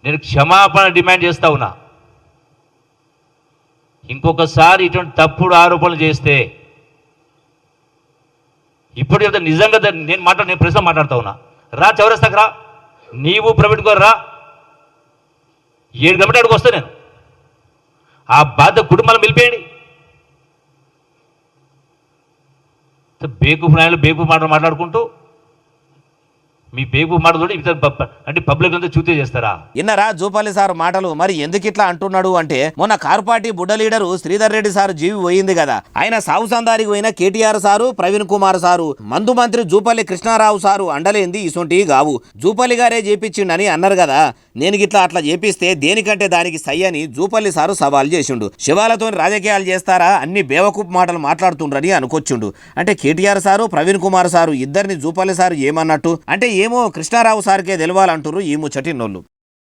నేను క్షమాపణ డిమాండ్ చేస్తా ఉన్నా. ఇంకొకసారి ఇటువంటి తప్పుడు ఆరోపణలు చేస్తే ఇప్పుడు చెప్తే నిజంగా నేను ప్రశ్న మాట్లాడుతా ఉన్నా. రా చౌరస్తాకు రా, నీవు ప్రవీణ్ గారు రా, 7 గంటల అడుగు వస్తా నేను. ఆ బాధ్యత కుటుంబాలను పిలిపేయండి. బేకూఫ్ నాయకులు బేకూఫ్ మాట్లాడుకుంటూ మీ బేగు మాటలు అంటే పబ్లిక్ అంతా చూతే చేస్తారా? ఇన్నరా జూపల్లి సార్ మాటలు. మరి ఎందుకు ఇట్లా అంటున్నాడు అంటే, మొన్న కారు పార్టీ బుడ్డ లీడరు శ్రీధర్ రెడ్డి సారు జీవి పోయింది కదా, ఆయన సాగు సందారికి పోయిన కేటీఆర్ సారు, ప్రవీణ్ కుమార్ సారు, మందు మంత్రి జూపల్లి కృష్ణారావు సారు అండలేంది ఇసొంటివి కావు, జూపల్లి గారే చేపించిండని అన్నారు కదా. నేను గిట్లా అట్లా చేపిస్తే దేనికంటే దానికి సై అని జూపల్లి సారు సవాల్ చేసిండు. శివాలతో రాజకీయాలు చేస్తారా, అన్ని బేవకూప్ మాటలు మాట్లాడుతుండ్రని అనుకొచ్చిండు. అంటే కేటీఆర్ సారు, ప్రవీణ్ కుమార్ సారు ఇద్దరిని జూపల్లి సారు ఏమన్నట్టు అంటే ఏమో కృష్ణారావు సార్కే తెలవాలంటారు ఈ ముచ్చటినోళ్ళు.